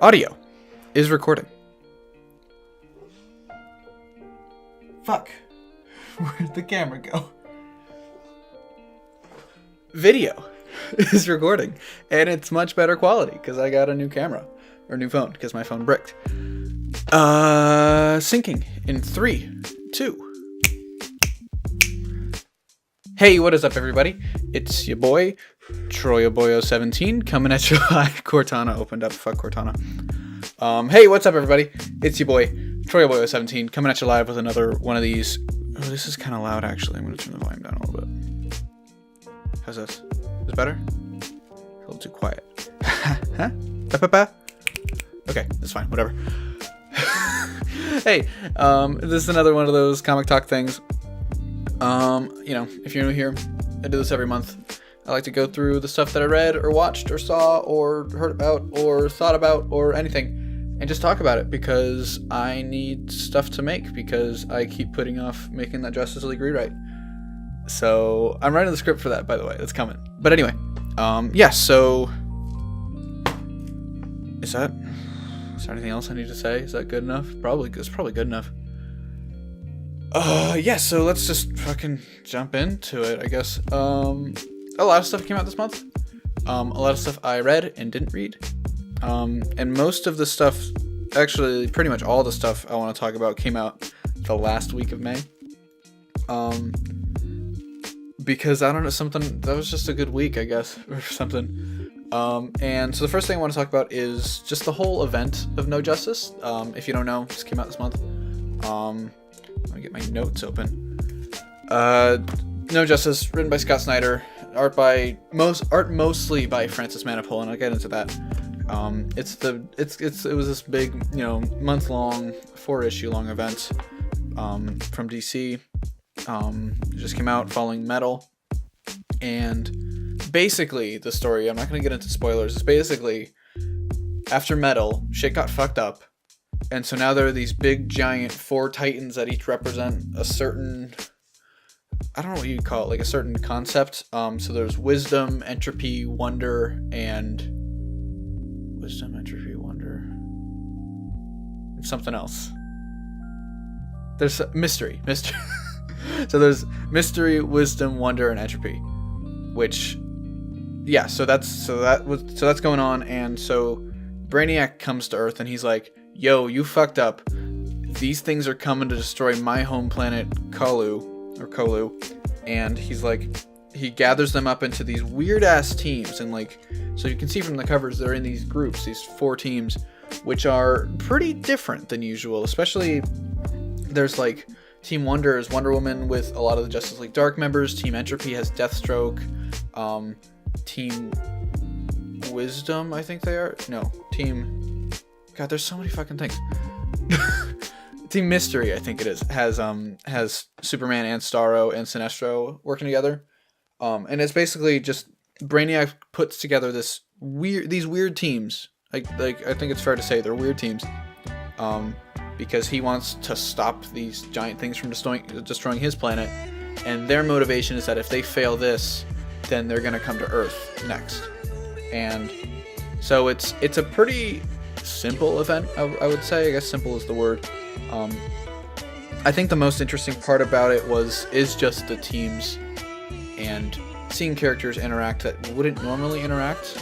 Audio is recording. Fuck. Where'd the camera go? Video is recording, and it's much better quality because I got a new camera or new phone because my phone bricked. Syncing in 3, 2. Hey, what is up, everybody? It's your boy, Troyaboyo17, coming at you live. Cortana opened up. Fuck Cortana. Hey, what's up, everybody? It's your boy, Troyaboyo17, coming at you live with another one of these. Oh, this is kind of loud, actually. I'm going to turn the volume down a little bit. How's this? Is it better? A little too quiet. Huh? Okay, that's fine. Whatever. Hey, this is another one of those comic talk things. If you're new here, I do this every month. I like to go through the stuff that I read or watched or saw or heard about or thought about or anything and just talk about it because I need stuff to make because I keep putting off making that Justice League rewrite. So I'm writing the script for that, by the way. It's coming. But anyway, so is there anything else I need to say? Is that good enough? It's probably good enough. So let's just fucking jump into it, I guess. A lot of stuff came out this month. A lot of stuff I read and didn't read. And most of the stuff, actually pretty much all the stuff I want to talk about came out the last week of May. Because I don't know, that was just a good week, I guess, or something. And so the first thing I want to talk about is just the whole event of No Justice. If you don't know, this came out this month. Let me get my notes open. No Justice, written by Scott Snyder, art mostly by Francis Manapul, and I'll get into that. It was this big, month-long, 4-issue long event from DC. It just came out following Metal, and basically the story, I'm not going to get into spoilers, it's basically after Metal, shit got fucked up, and so now there are these big giant 4 titans that each represent a certain, I don't know what you'd call it, like a certain concept. So there's wisdom, entropy, wonder, and something else. There's mystery. So there's mystery, wisdom, wonder, and entropy. Which, yeah. So that's going on, and so Brainiac comes to Earth, and he's like, "Yo, you fucked up. These things are coming to destroy my home planet, Kolu," and he's like, he gathers them up into these weird ass teams, and like, so you can see from the covers, they're in these groups, these 4 teams, which are pretty different than usual. Especially, there's like Team Wonder is Wonder Woman with a lot of the Justice League Dark members. Team Entropy has Deathstroke. Team Wisdom, I think they are. No, Team. God, there's so many fucking things. Team Mystery, I think it is, has Superman and Starro and Sinestro working together, and it's basically just Brainiac puts together these weird teams. Like I think it's fair to say they're weird teams, because he wants to stop these giant things from destroying his planet, and their motivation is that if they fail this, then they're gonna come to Earth next, and so it's a pretty simple event, I would say. I guess simple is the word. I think the most interesting part about it is just the teams and seeing characters interact that wouldn't normally interact,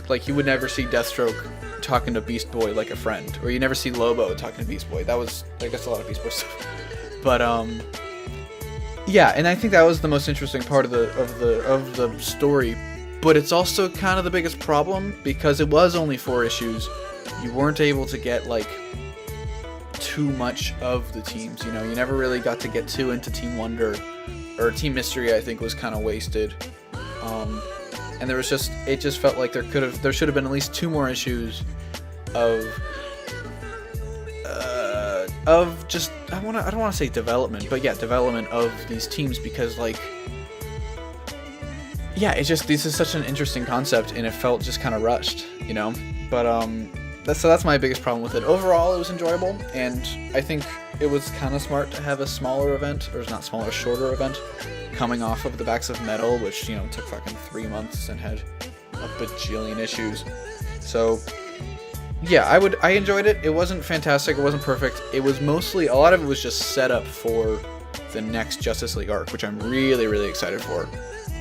like you would never see Deathstroke talking to Beast Boy like a friend, or you never see Lobo talking to Beast Boy. That was, I guess, a lot of Beast Boy stuff, but yeah, and I think that was the most interesting part of the story. But it's also kind of the biggest problem because it was only 4 issues. You weren't able to get like too much of the teams. You never really got to get too into Team Wonder, or Team Mystery. I think was kind of wasted. And it just felt like there should have been at least 2 more issues of just I don't want to say development, but yeah, development of these teams, because like, yeah, this is such an interesting concept, and it felt just kind of rushed, But that's my biggest problem with it. Overall, it was enjoyable, and I think it was kind of smart to have a smaller event, or not smaller, shorter event, coming off of the backs of Metal, which, you know, took fucking 3 months and had a bajillion issues. So, yeah, I enjoyed it. It wasn't fantastic, it wasn't perfect. It was mostly, a lot of it was just set up for the next Justice League arc, which I'm really, really excited for.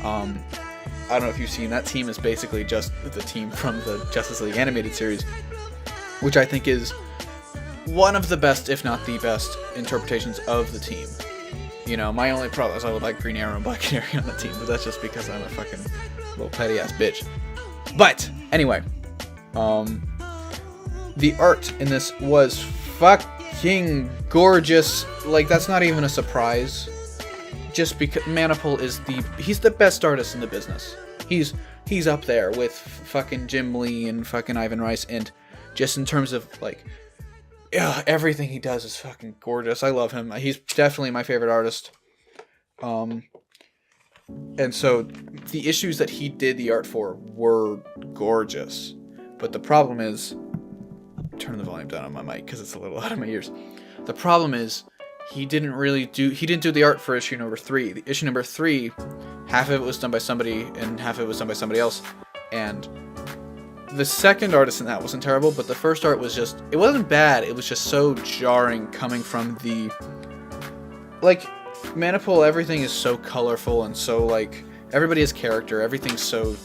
I don't know if you've seen, that team is basically just the team from the Justice League animated series, which I think is one of the best, if not the best, interpretations of the team. You know, my only problem is I would like Green Arrow and Black Canary on the team, but that's just because I'm a fucking little petty ass bitch. But anyway, the art in this was fucking gorgeous. Like, that's not even a surprise. Just because Manipul is he's the best artist in the business. He's up there with fucking Jim Lee and fucking Ivan Rice, and just in terms of, like, everything he does is fucking gorgeous. I love him. He's definitely my favorite artist. And so the issues that he did the art for were gorgeous. But the problem is, turn the volume down on my mic because it's a little out of my ears. The problem is, he didn't do the art for issue number 3. The issue number 3, half of it was done by somebody and half of it was done by somebody else. And the second artist in that wasn't terrible, but the first art was just, it wasn't bad, it was just so jarring coming from the, like, Manipul, everything is so colorful and so, like, everybody has character, everything's so,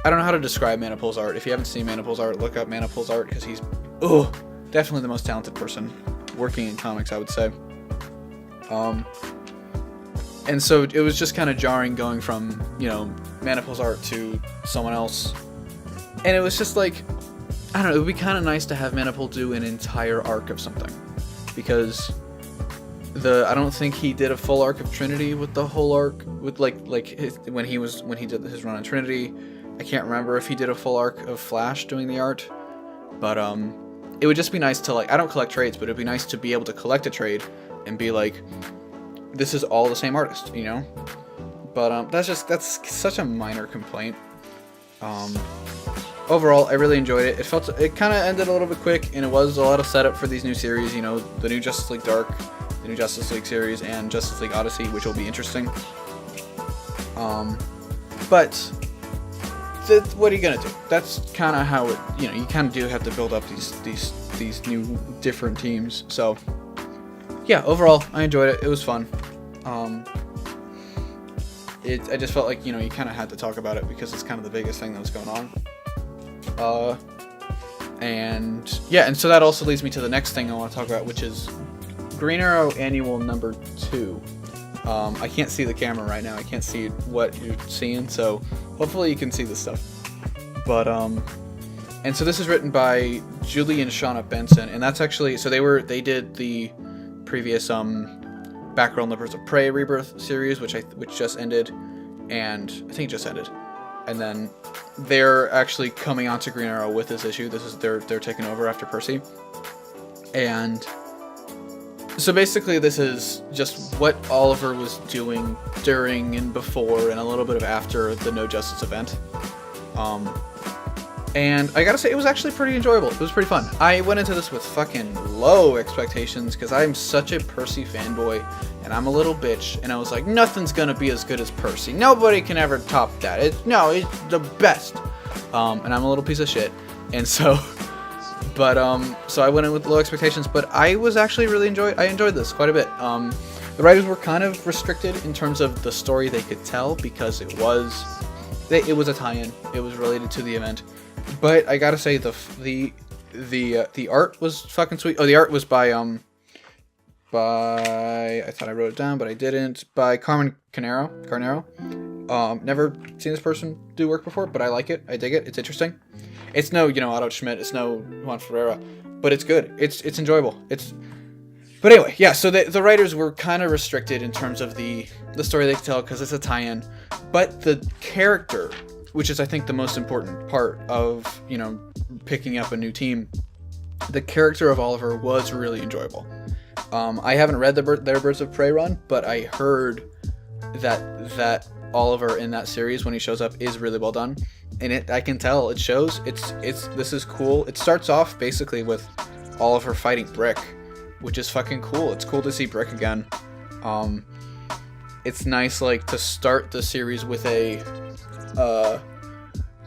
I don't know how to describe Manipul's art. If you haven't seen Manipul's art, look up Manipul's art, because he's, definitely the most talented person working in comics, I would say. And so it was just kind of jarring going from, you know, Manipul's art to someone else. And it was just like, I don't know, it would be kind of nice to have Manipul do an entire arc of something. Because I don't think he did a full arc of Trinity with the whole arc, with when he did his run on Trinity. I can't remember if he did a full arc of Flash doing the art. But it would just be nice to, like, I don't collect trades, but it'd be nice to be able to collect a trade and be like, this is all the same artist, you know? But that's such a minor complaint. Overall, I really enjoyed it. It kind of ended a little bit quick, and it was a lot of setup for these new series, you know, the new Justice League Dark, the new Justice League series, and Justice League Odyssey, which will be interesting. But what are you gonna do? That's kind of how it, you know, you kind of do have to build up these new different teams. So yeah, overall, I enjoyed it. It was fun. I just felt like, you know, you kind of had to talk about it because it's kind of the biggest thing that was going on. And yeah, and so that also leads me to the next thing I want to talk about, which is Green Arrow Annual number 2. I can't see the camera right now. I can't see what you're seeing, so hopefully you can see this stuff. But and so this is written by Julie and Shauna Benson, and that's actually, so they did the previous Batgirl and the Birds of Prey Rebirth series, which just ended, and I think it just ended. And then they're actually coming on to Green Arrow with this issue. This is they're taking over after Percy. And so basically this is just what Oliver was doing during and before and a little bit of after the No Justice event. And I gotta say, it was actually pretty enjoyable. It was pretty fun. I went into this with fucking low expectations because I'm such a Percy fanboy and I'm a little bitch, and I was like, nothing's gonna be as good as Percy. Nobody can ever top that. It's the best. And I'm a little piece of shit. And so, so I went in with low expectations, but I was actually I enjoyed this quite a bit. The writers were kind of restricted in terms of the story they could tell because it was a tie-in. It was related to the event. But I gotta say, the art was fucking sweet. Oh, the art was by I thought I wrote it down, but I didn't. By Carmen Carnero. Never seen this person do work before, but I like it. I dig it. It's interesting. It's no, Otto Schmidt. It's no Juan Ferreira, but it's good. It's enjoyable. But anyway, yeah. So the writers were kind of restricted in terms of the story they could tell because it's a tie-in, but the character, which is, I think, the most important part of, picking up a new team. The character of Oliver was really enjoyable. I haven't read their Birds of Prey run, but I heard that Oliver in that series, when he shows up, is really well done. And I can tell, it shows. This is cool. It starts off basically with Oliver fighting Brick, which is fucking cool. It's cool to see Brick again. It's nice, like, to start the series with a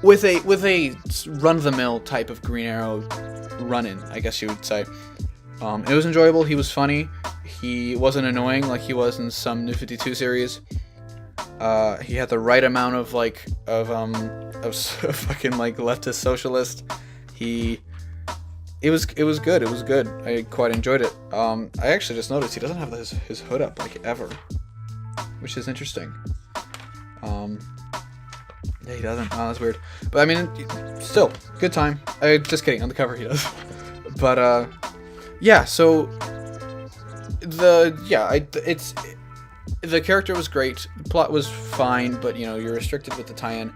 run-of-the-mill type of Green Arrow run-in, I guess you would say. It was enjoyable. He was funny. He wasn't annoying like he was in some New 52 series. He had the right amount of fucking like leftist socialist. It was good. It was good. I quite enjoyed it. I actually just noticed he doesn't have his hood up like ever, which is interesting. Yeah, he doesn't. Oh, that's weird. But I mean, still good time. Just kidding. On the cover he does. But yeah. So the character was great. The plot was fine, but you know, you're restricted with the tie-in.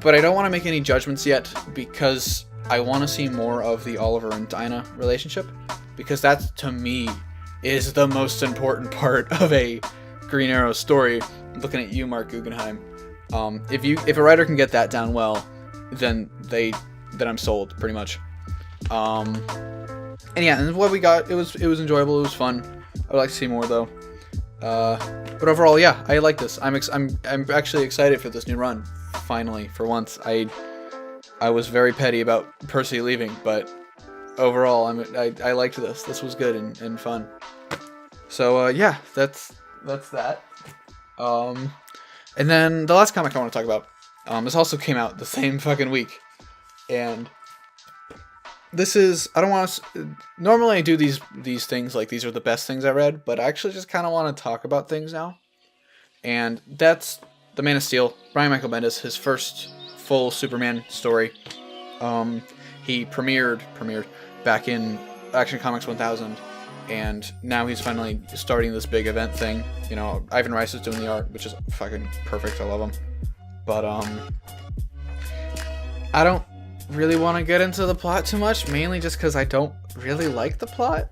But I don't want to make any judgments yet because I want to see more of the Oliver and Dinah relationship, because that, to me, is the most important part of a Green Arrow story. I'm looking at you, Mark Guggenheim. If a writer can get that down well, then I'm sold pretty much. And yeah, and what we got, it was enjoyable. It was fun. I'd like to see more though. But overall, yeah, I like this. I'm actually excited for this new run. Finally, for once, I was very petty about Percy leaving, but overall, I liked this. This was good and fun. So yeah, that's that. And then the last comic I want to talk about. This also came out the same fucking week, and this is, I don't want to, normally I do these things like these are the best things I read, but I actually just kind of want to talk about things now. And that's The Man of Steel, Brian Michael Bendis, his first full Superman story. He premiered back in Action Comics 1000, and now he's finally starting this big event thing. You know, Ivan Rice is doing the art, which is fucking perfect. I love him. But I don't really want to get into the plot too much, mainly just because I don't really like the plot.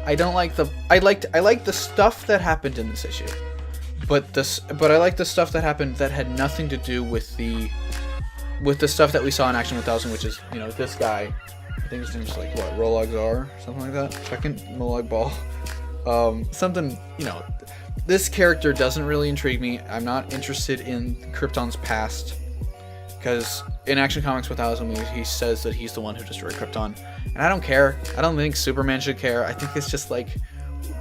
I like the stuff that happened in this issue, but I like the stuff that happened that had nothing to do with the stuff that we saw in Action 1000, which is, you know, this guy. I think his name's like what, Rolog Czar, something like that. Second Molag Ball, something. You know, this character doesn't really intrigue me. I'm not interested in Krypton's past. Because in Action Comics 1000, he says that he's the one who destroyed Krypton. And I don't care. I don't think Superman should care. I think it's just like,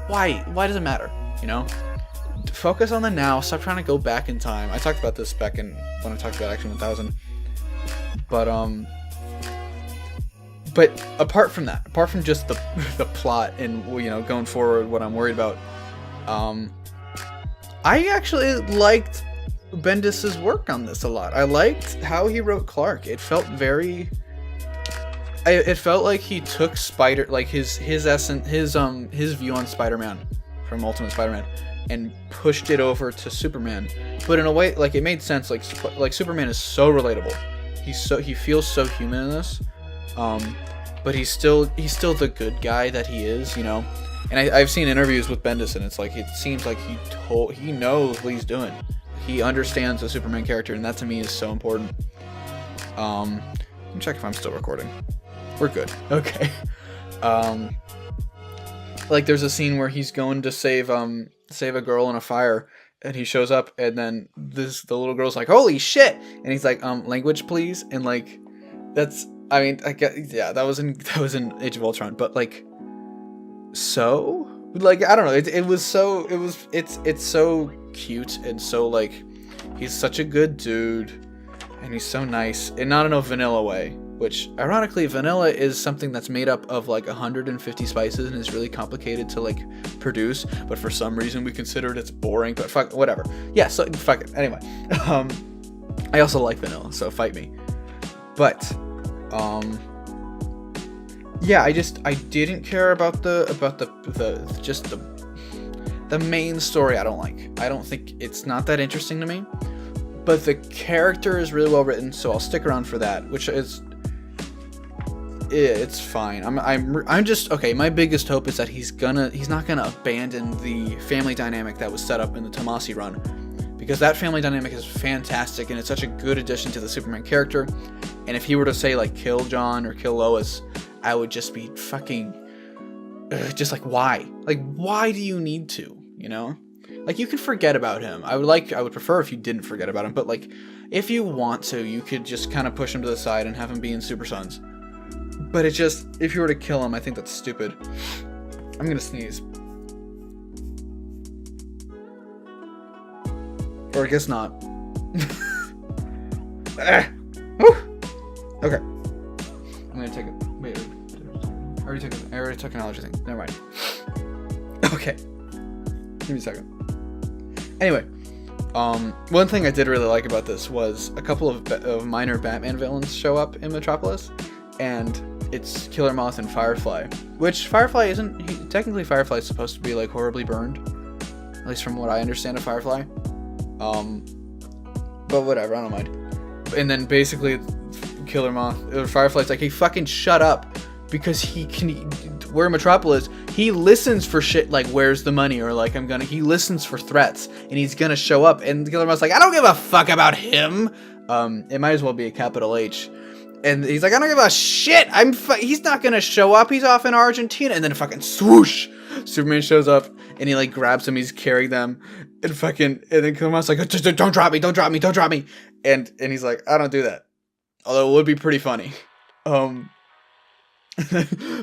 why? Why does it matter? You know? Focus on the now. Stop trying to go back in time. I talked about this back when I talked about Action 1000. But apart from that, apart from just the plot and, you know, going forward, what I'm worried about, I actually liked Bendis's work on this a lot. I liked how he wrote Clark. It felt it felt like he took his essence, his view on Spider-Man from Ultimate Spider-Man and pushed it over to Superman. But in a way, like, it made sense. Like Superman is so relatable. He feels so human in this. But he's still the good guy that he is, you know. And I've seen interviews with Bendis, and it's like, it seems like he knows what he's doing. He understands the Superman character, and that to me is so important. Let me check if I'm still recording. We're good. Okay. Like, there's a scene where he's going to save a girl in a fire, and he shows up, and then the little girl's like, "Holy shit!" And he's like, "Language, please." And like, that's, I mean, I get, yeah, that was in Age of Ultron, but like, so, like, I don't know, it's so cute, and so, like, he's such a good dude, and he's so nice, and not in a vanilla way, which, ironically, vanilla is something that's made up of like 150 spices and is really complicated to like produce, but for some reason we consider it's boring, but fuck, whatever. Yeah, so fuck it. Anyway, I also like vanilla, so fight me. But yeah, I didn't care about the main story. I don't think it's not that interesting to me, but the character is really well written, so I'll stick around for that, which is, it's fine. I'm just, okay, my biggest hope is that he's not gonna abandon the family dynamic that was set up in the Tomasi run, because that family dynamic is fantastic and it's such a good addition to the Superman character. And if he were to say, like, kill John or kill Lois, I would just be fucking just like, why? Like, why do you need to, you know? Like, you can forget about him. I would prefer if you didn't forget about him, but like, if you want to, you could just kind of push him to the side and have him be in Super Sons. But it's just, if you were to kill him, I think that's stupid. I'm gonna sneeze. Or I guess not. Okay. I'm gonna take it. Wait, I already took an allergy thing. Never mind. Okay. Give me a second. Anyway, one thing I did really like about this was a couple of minor Batman villains show up in Metropolis, and it's Killer Moth and Firefly. Which Firefly isn't. Technically, Firefly is supposed to be like horribly burned, at least from what I understand of Firefly. But whatever, I don't mind. And then basically, Killer Moth or Firefly's like, hey, fucking shut up, because we're in Metropolis. He listens for shit like, where's the money, or like, he listens for threats, and he's gonna show up. And Killer Moth's like, I don't give a fuck about him. It might as well be a capital H. And he's like, I don't give a shit. He's not gonna show up. He's off in Argentina. And then fucking swoosh, Superman shows up, and he like grabs him. He's carrying them, and then Killer Moth's like, don't drop me, don't drop me, don't drop me. And he's like, I don't do that. Although it would be pretty funny.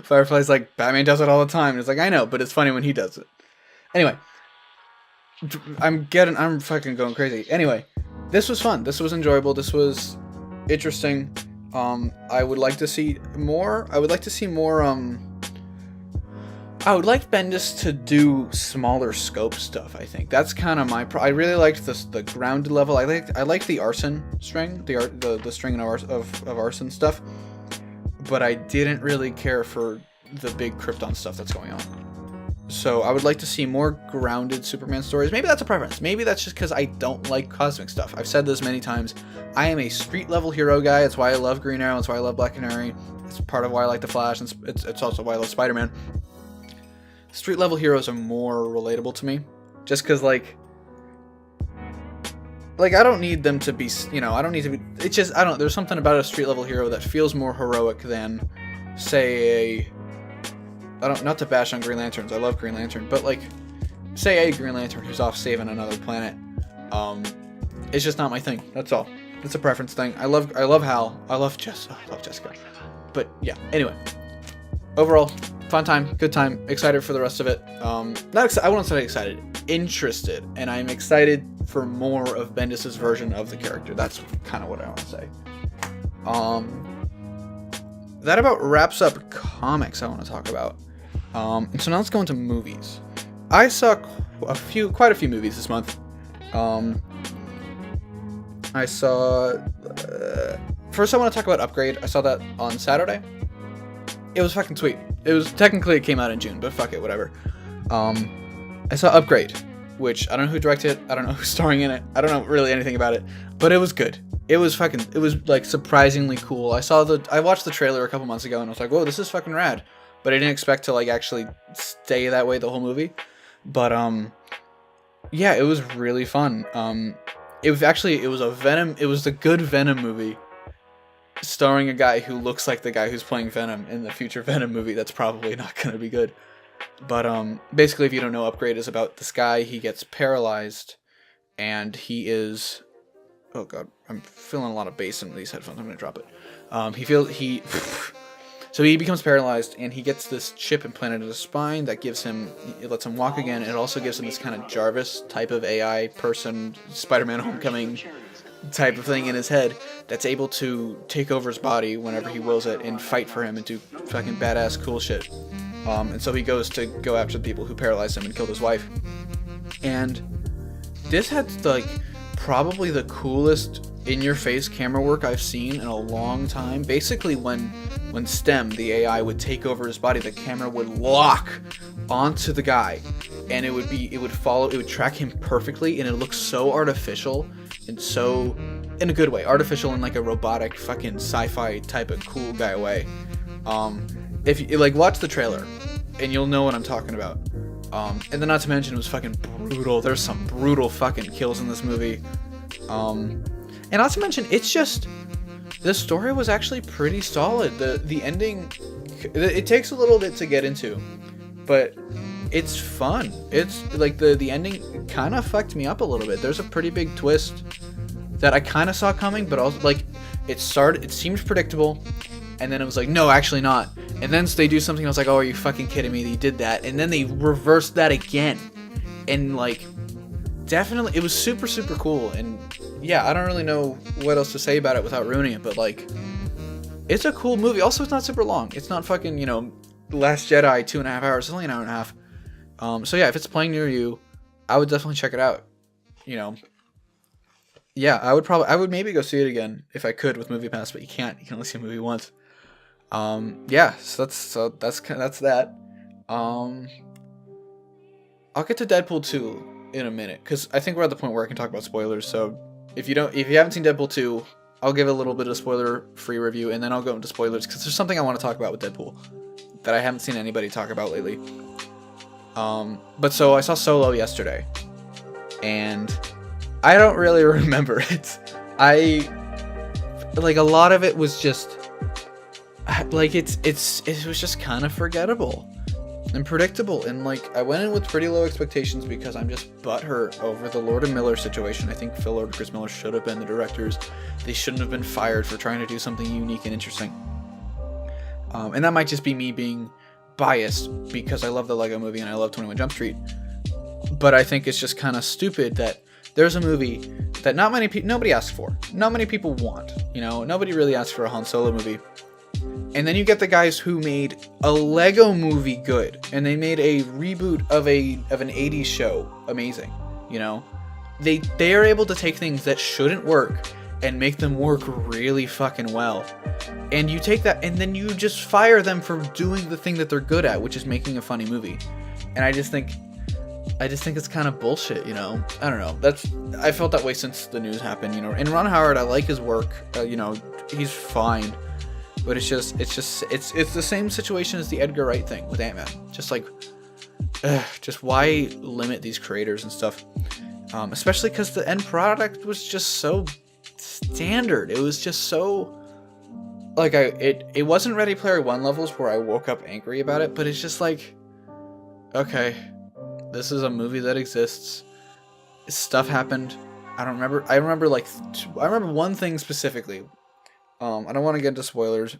Firefly's like, Batman does it all the time. And it's like, I know, but it's funny when he does it. Anyway, I'm fucking going crazy. Anyway, this was fun. This was enjoyable. This was interesting. I would like to see more. I would like Bendis to do smaller scope stuff. I think that's kind of I really liked the grounded level. I liked the arson string, the string of arson stuff, but I didn't really care for the big Krypton stuff that's going on. So I would like to see more grounded Superman stories. Maybe that's a preference. Maybe that's just because I don't like cosmic stuff. I've said this many times. I am a street level hero guy. It's why I love Green Arrow. It's why I love Black Canary. It's part of why I like the Flash. And it's also why I love Spider-Man. Street level heroes are more relatable to me, just because like I don't need them to be, I don't need to be, it's just, there's something about a street level hero that feels more heroic than, say, not to bash on Green Lanterns, I love Green Lantern, but like, say a Green Lantern who's off saving another planet, it's just not my thing, that's all. It's a preference thing. I love Hal, I love Jessica, but yeah, anyway, overall, fun time, good time, excited for the rest of it. I wouldn't say excited, interested, and I'm excited for more of Bendis' version of the character. That's kind of what I want to say. That about wraps up comics I want to talk about. And so now let's go into movies. I saw quite a few movies this month. I saw first I want to talk about Upgrade. I saw that on Saturday. It was fucking sweet. It came out in June, but fuck it, whatever. I saw Upgrade, which I don't know who directed it, I don't know who's starring in it, I don't know really anything about it, but it was good. It was like surprisingly cool. I watched the trailer a couple months ago and I was like, whoa, this is fucking rad. But I didn't expect to like actually stay that way the whole movie. But yeah, it was really fun. It was the good Venom movie, starring a guy who looks like the guy who's playing Venom in the future Venom movie that's probably not going to be good. But basically, if you don't know, Upgrade is about this guy. He gets paralyzed, and he is... Oh god, I'm feeling a lot of bass in these headphones. I'm going to drop it. So he becomes paralyzed, and he gets this chip implanted in his spine that lets him walk again. It also gives him this kind of Jarvis type of AI person, Spider-Man Homecoming type of thing in his head that's able to take over his body whenever he wills it and fight for him and do fucking badass cool shit. And so he goes to go after the people who paralyzed him and killed his wife. And this had like probably the coolest in-your-face camera work I've seen in a long time. Basically, when STEM, the AI, would take over his body, the camera would lock onto the guy, and it would track him perfectly, and it looks so artificial and so, in a good way, artificial in like a robotic fucking sci-fi type of cool guy way. If you like, watch the trailer, and you'll know what I'm talking about. And then not to mention, it was fucking brutal. There's some brutal fucking kills in this movie. And not to mention, it's just, the story was actually pretty solid. The ending, it takes a little bit to get into, but it's fun. It's like the ending kind of fucked me up a little bit. There's a pretty big twist that I kind of saw coming, but also like it seemed predictable, and then it was like, no, actually not. And then they do something, I was like, oh, are you fucking kidding me? They did that, and then they reversed that again, and like definitely it was super cool. And yeah, I don't really know what else to say about it without ruining it, but like it's a cool movie. Also, it's not super long. It's not fucking, you know, Last Jedi 2.5 hours. It's only an hour and a half. So yeah, if it's playing near you, I would definitely check it out. You know, yeah, I would maybe go see it again if I could with Movie Pass, but you can't. You can only see a movie once. Yeah, so that's that. I'll get to Deadpool 2 in a minute, because I think we're at the point where I can talk about spoilers. So if you haven't seen Deadpool 2, I'll give a little bit of spoiler-free review, and then I'll go into spoilers, because there's something I want to talk about with Deadpool that I haven't seen anybody talk about lately. But so I saw Solo yesterday, and I don't really remember it. Like, a lot of it was just like it was just kind of forgettable and predictable, and like I went in with pretty low expectations because I'm just butthurt over the Lord and Miller situation. I think Phil Lord and Chris Miller should have been the directors. They shouldn't have been fired for trying to do something unique and interesting. And that might just be me being biased because I love the Lego Movie and I love 21 Jump Street. But I think it's just kind of stupid that there's a movie that nobody asked for, not many people want. You know, nobody really asked for a Han Solo movie. And then you get the guys who made a Lego Movie good, and they made a reboot of an 80s show amazing. You know, they are able to take things that shouldn't work and make them work really fucking well. And you take that, and then you just fire them for doing the thing that they're good at, which is making a funny movie. And I just think it's kind of bullshit, you know. I don't know. I felt that way since the news happened, you know. And Ron Howard, I like his work. You know, he's fine. But it's the same situation as the Edgar Wright thing with Ant-Man. Just why limit these creators and stuff? Especially because the end product was just so standard. It was just so like it wasn't Ready Player One levels where I woke up angry about it, but it's just like, okay, this is a movie that exists. Stuff happened. I remember one thing specifically. I don't want to get into spoilers.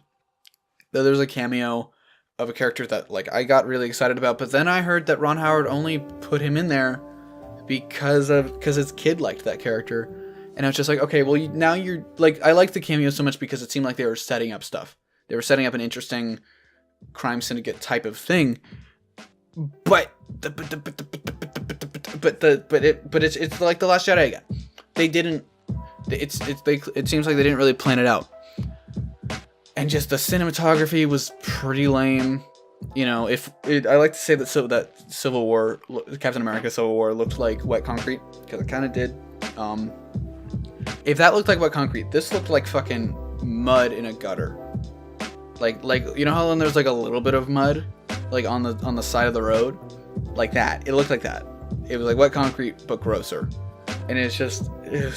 There's a cameo of a character that like I got really excited about, but then I heard that Ron Howard only put him in there because his kid liked that character, and I was just like, okay, well now you're like, I liked the cameo so much because it seemed like they were setting up stuff. They were setting up an interesting crime syndicate type of thing, but it's like The Last Jedi again. They didn't. It seems like they didn't really plan it out. And just the cinematography was pretty lame. You know, I like to say that Civil War, Captain America Civil War looked like wet concrete, because it kind of did. If that looked like wet concrete, this looked like fucking mud in a gutter. Like you know how when there's like a little bit of mud, like on the side of the road, like that. It looked like that. It was like wet concrete but grosser, and it was just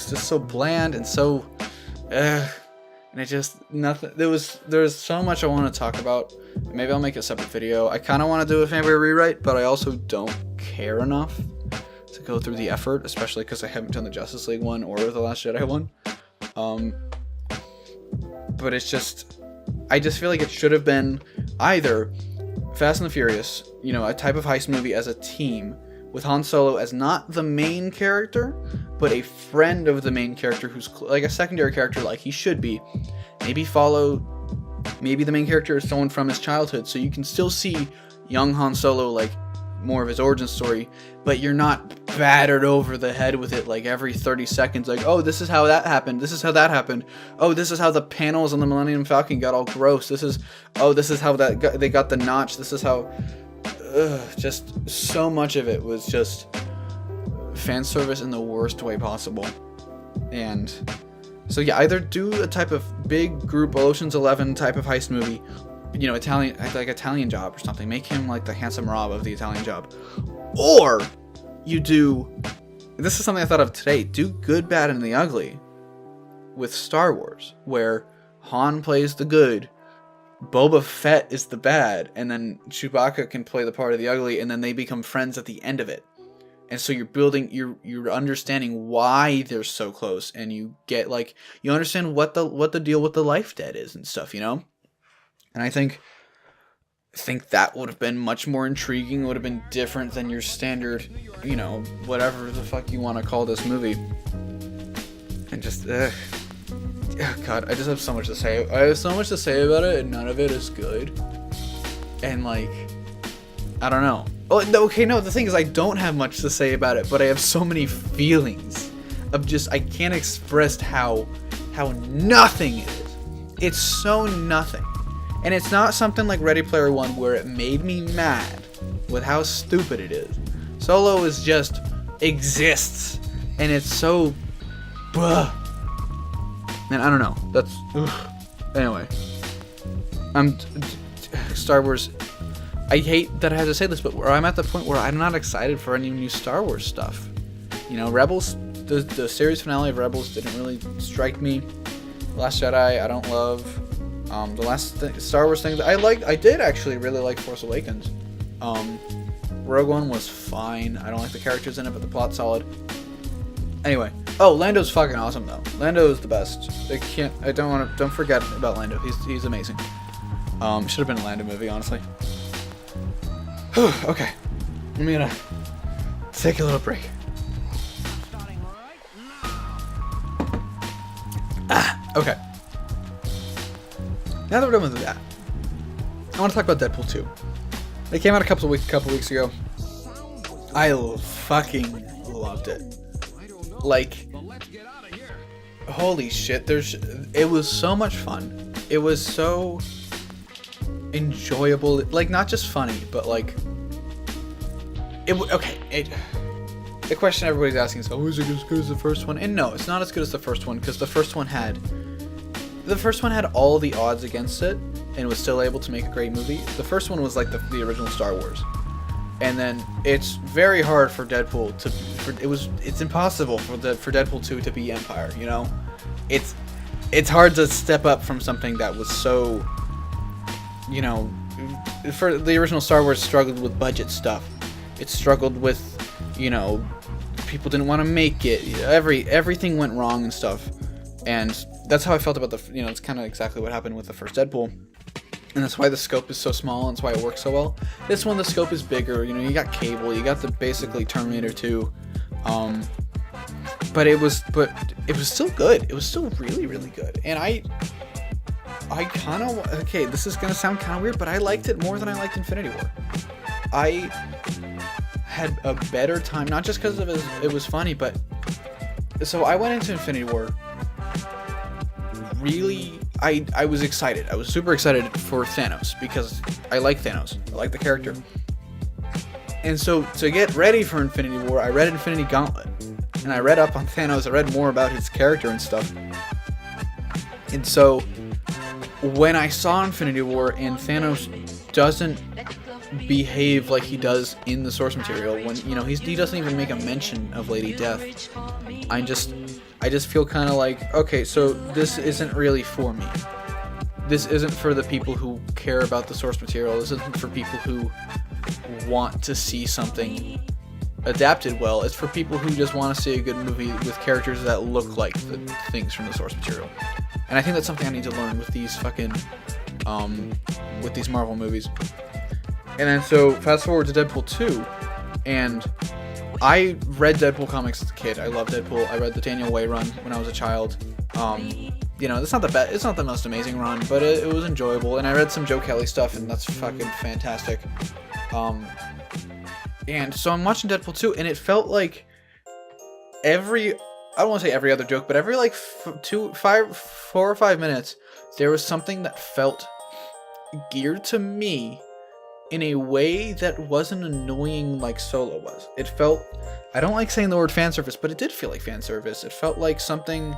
so bland and so. And it just nothing. There's so much I want to talk about. Maybe I'll make a separate video. I kind of want to do a Fanboy rewrite, but I also don't care enough to go through the effort, especially because I haven't done the Justice League one or the Last Jedi one. But it's just, I just feel like it should have been either Fast and the Furious, you know, a type of heist movie as a team, with Han Solo as not the main character, but a friend of the main character who's like a secondary character like he should be. Maybe the main character is someone from his childhood, so you can still see young Han Solo, like more of his origin story, but you're not battered over the head with it like every 30 seconds, like, oh, this is how that happened, this is how that happened, oh, this is how the panels on the Millennium Falcon got all gross, this is how they got the notch, this is how... just so much of it was just fan service in the worst way possible. And so yeah, either do a type of big group Ocean's 11 type of heist movie, you know, Italian Job or something, make him like the handsome Rob of the Italian Job, or you do, this is something I thought of today, do Good, Bad, and the Ugly with Star Wars, where Han plays the good Boba Fett is the bad, and then Chewbacca can play the part of the ugly, and then they become friends at the end of it. And so you're understanding why they're so close, and you get like, you understand what the deal with the life debt is and stuff, you know? And I think that would have been much more intriguing, would have been different than your standard, you know, whatever the fuck you want to call this movie. And just, oh God, I just have so much to say. I have so much to say about it, and none of it is good. And like, I don't know. Oh, okay, no, the thing is I don't have much to say about it, but I have so many feelings of just, I can't express how nothing it is. It's so nothing. And it's not something like Ready Player One where it made me mad with how stupid it is. Solo is just exists, and it's so, and I don't know. That's, anyway. Star Wars. I hate that I have to say this, but I'm at the point where I'm not excited for any new Star Wars stuff. You know, Rebels, the series finale of Rebels didn't really strike me. Last Jedi, I don't love. The last Star Wars thing that I did actually really like Force Awakens. Rogue One was fine. I don't like the characters in it, but the plot's solid. Anyway, Lando's fucking awesome though. Lando is the best. Don't forget about Lando. He's amazing. Should have been a Lando movie, honestly. Okay, I'm gonna take a little break. Okay. Now that we're done with that, I want to talk about Deadpool 2. It came out a couple weeks ago. I fucking loved it. Like, holy shit! It was so much fun. It was so enjoyable, like not just funny, but like the question everybody's asking is, is it as good as the first one? And no, it's not as good as the first one, because the first one had all the odds against it and was still able to make a great movie. The first one was like the original Star Wars, and then it's very hard for Deadpool it's impossible for Deadpool 2 to be Empire, you know? It's hard to step up from something that was so, you know, for the original Star Wars struggled with budget stuff. It struggled with, you know, people didn't want to make it. Everything went wrong and stuff. And that's how I felt about it's kind of exactly what happened with the first Deadpool. And that's why the scope is so small, and that's why it works so well. This one, the scope is bigger. You know, you got Cable, you got the basically Terminator 2. But it was still good. It was still really, really good. And I kind of, okay, this is going to sound kind of weird, but I liked it more than I liked Infinity War. I had a better time, not just because it was funny, but so I went into Infinity War really, I was excited. I was super excited for Thanos because I like Thanos. I like the character. And so to get ready for Infinity War, I read Infinity Gauntlet. And I read up on Thanos. I read more about his character and stuff. And so when I saw Infinity War and Thanos doesn't behave like he does in the source material, when, you know, he doesn't even make a mention of Lady Death, I just feel kind of like, okay, so this isn't really for me. This isn't for the people who care about the source material. This isn't for people who want to see something adapted well. It's for people who just want to see a good movie with characters that look like the things from the source material. And I think that's something I need to learn with these fucking with these Marvel movies. And then so fast forward to Deadpool 2, and I read Deadpool comics as a kid. I love Deadpool. I read the Daniel Way run when I was a child. You know, it's not the most amazing run, but it was enjoyable. And I read some Joe Kelly stuff, and that's fucking fantastic. And so I'm watching Deadpool 2, and it felt like I don't want to say every other joke, but every like 4 or 5 minutes, there was something that felt geared to me in a way that wasn't annoying like Solo was. It felt, I don't like saying the word fan service, but it did feel like fan service. It felt like something,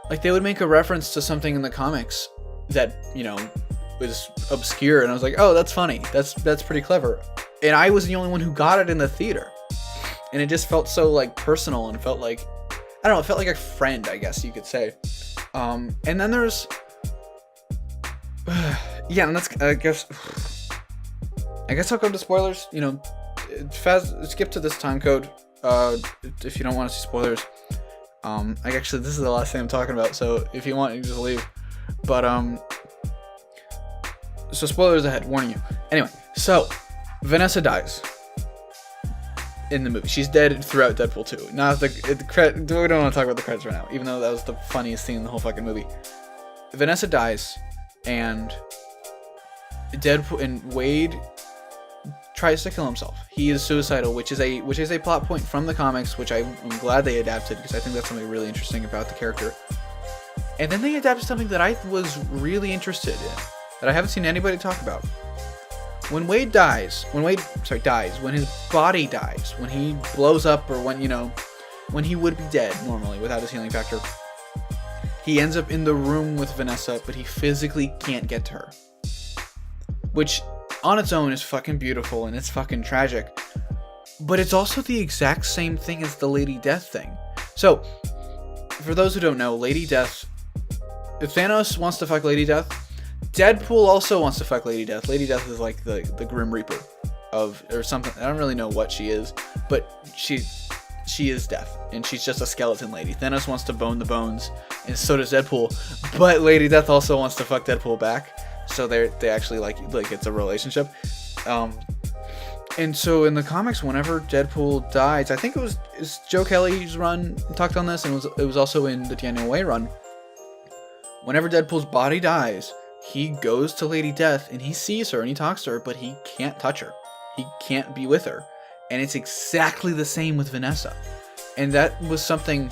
like they would make a reference to something in the comics that, you know, was obscure, and I was like, oh, that's funny. That's pretty clever. And I was the only one who got it in the theater. And it just felt so like personal, and felt like, I don't know, it felt like a friend, I guess you could say. And then there's, Yeah, and that's, I guess I'll go to spoilers. You know, skip to this time code if you don't want to see spoilers. Actually, this is the last thing I'm talking about, so if you want, you can just leave. But so spoilers ahead, warning you. Anyway, so Vanessa dies in the movie. She's dead throughout Deadpool 2. Now we don't want to talk about the credits right now, even though that was the funniest scene in the whole fucking movie. Vanessa dies, and Deadpool and Wade tries to kill himself. He is suicidal, which is a plot point from the comics, which I'm glad they adapted, because I think that's something really interesting about the character. And then they adapted something that I was really interested in, that I haven't seen anybody talk about. When Wade dies, when his body dies, when he blows up, or when he would be dead normally without his healing factor, he ends up in the room with Vanessa, but he physically can't get to her. Which, on its own, is fucking beautiful, and it's fucking tragic. But it's also the exact same thing as the Lady Death thing. So, for those who don't know, Lady Death... If Thanos wants to fuck Lady Death, Deadpool also wants to fuck Lady Death. Lady Death is like the Grim Reaper or something. I don't really know what she is, but she is Death, and she's just a skeleton lady. Thanos wants to bone the bones, and so does Deadpool. But Lady Death also wants to fuck Deadpool back, so they actually like it's a relationship. And so in the comics, whenever Deadpool dies, I think it's Joe Kelly's run talked on this, and it was also in the Daniel Way run. Whenever Deadpool's body dies, he goes to Lady Death, and he sees her, and he talks to her, but he can't touch her. He can't be with her. And it's exactly the same with Vanessa. And that was something...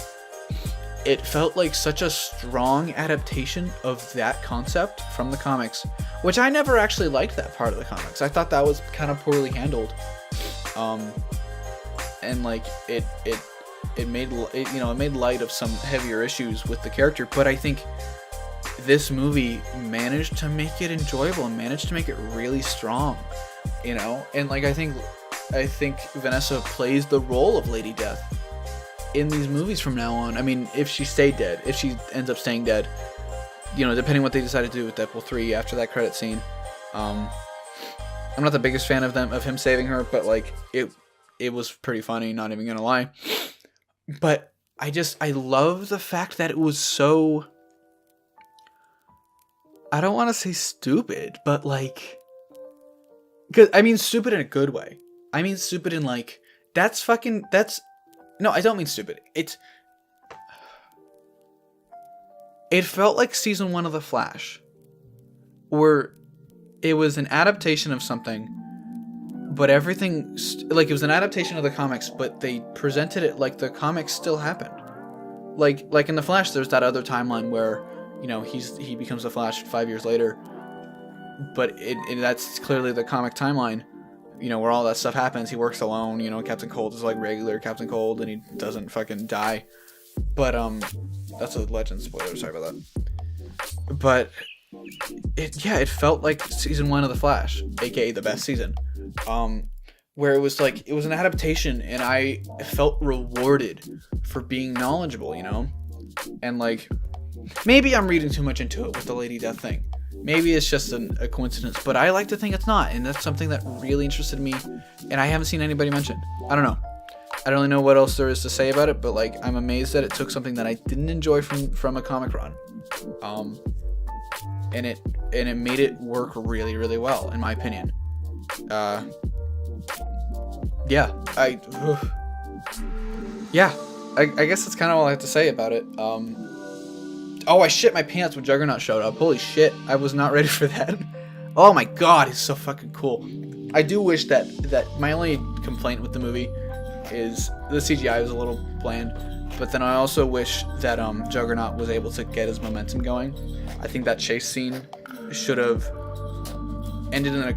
It felt like such a strong adaptation of that concept from the comics, which I never actually liked that part of the comics. I thought that was kind of poorly handled. And like, it made light of some heavier issues with the character, but I think this movie managed to make it enjoyable and managed to make it really strong, and like I think Vanessa plays the role of Lady Death in these movies from now on. I mean, if she ends up staying dead, depending what they decide to do with Deadpool 3 after that credit scene. I'm not the biggest fan of him saving her, but like it was pretty funny, not even gonna lie. But I love the fact that it was so, I don't want to say stupid, but like, cause I mean stupid in a good way. I mean stupid in like, no, I don't mean stupid. It felt like season 1 of The Flash, where it was an adaptation of something, but everything, like it was an adaptation of the comics, but they presented it like the comics still happened. Like in The Flash, there's that other timeline where, he becomes the Flash 5 years later, but that's clearly the comic timeline, where all that stuff happens. He works alone, Captain Cold is like regular Captain Cold, and he doesn't fucking die. But, that's a legend spoiler, sorry about that. But, it felt like season 1 of The Flash, aka the best season. Where it was like, it was an adaptation, and I felt rewarded for being knowledgeable, And like, maybe I'm reading too much into it with the Lady Death thing. Maybe it's just a coincidence, but I like to think it's not, and that's something that really interested me, and I haven't seen anybody mention. I don't know. I don't really know what else there is to say about it, but like, I'm amazed that it took something that I didn't enjoy from a comic run, and it made it work really, really well, in my opinion. I guess that's kind of all I have to say about it. Oh, I shit my pants when Juggernaut showed up. Holy shit, I was not ready for that. Oh my god, he's so fucking cool. I do wish that my only complaint with the movie is the CGI was a little bland, but then I also wish that Juggernaut was able to get his momentum going. I think that chase scene should have ended in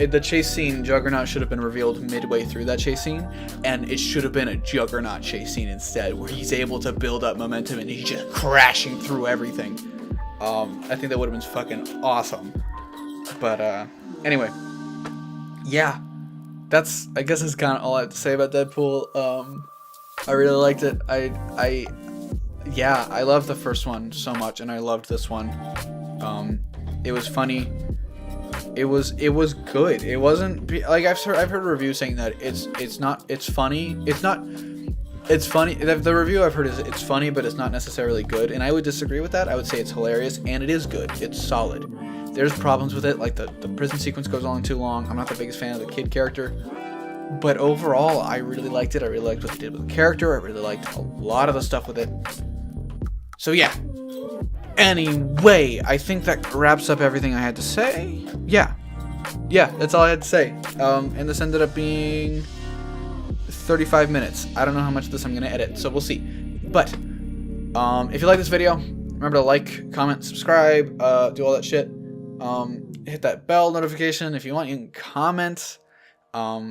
the chase scene. Juggernaut should have been revealed midway through that chase scene, and it should have been a Juggernaut chase scene instead, where he's able to build up momentum and he's just crashing through everything. I think that would have been fucking awesome. But anyway, yeah, I guess that's kind of all I have to say about Deadpool. I really liked it. I love the first one so much, and I loved this one. It was funny. It was good. It wasn't like I've heard a review saying that it's funny. It's funny. The review I've heard is it's funny, but it's not necessarily good. And I would disagree with that. I would say it's hilarious and it is good. It's solid. There's problems with it, like the prison sequence goes on too long. I'm not the biggest fan of the kid character. But overall, I really liked it. I really liked what they did with the character. I really liked a lot of the stuff with it. So yeah. Anyway, I think that wraps up everything I had to say. Yeah, that's all I had to say. And this ended up being 35 minutes. I don't know how much of this I'm going to edit, so we'll see. But if you like this video, remember to like, comment, subscribe, do all that shit. Hit that bell notification if you want. You can comment. Yeah,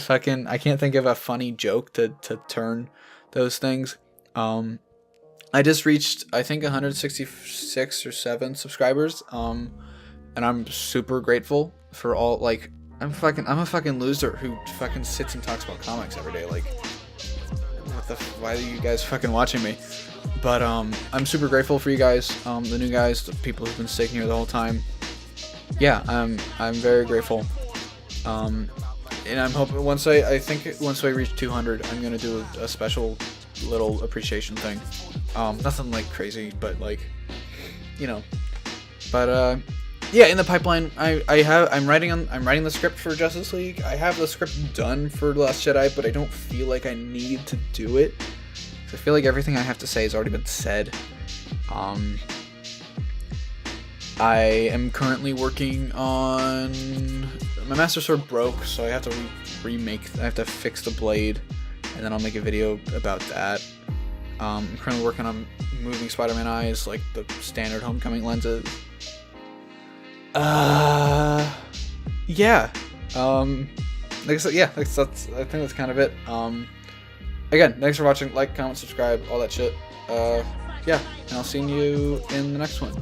I can't think of a funny joke to turn those things. I just reached, I think, 166 or 7 subscribers. And I'm super grateful for all, like, I'm a fucking loser who fucking sits and talks about comics every day. Like, why are you guys fucking watching me? But, I'm super grateful for you guys, the new guys, the people who've been sticking here the whole time. Yeah, I'm very grateful. And I'm hoping once I reach 200, I'm gonna do a special little appreciation thing. Nothing like crazy, but like, you know. But yeah, in the pipeline, I'm writing the script for Justice League. I have the script done for The Last Jedi, but I don't feel like I need to do it. I feel like everything I have to say has already been said. I am currently working on... My Master Sword broke, so I have to I have to fix the blade, and then I'll make a video about that. I'm currently working on moving Spider-Man eyes, like the standard Homecoming lenses. Yeah. Like I said, yeah, I think that's kind of it. Again, thanks for watching. Like, comment, subscribe, all that shit. Yeah, and I'll see you in the next one.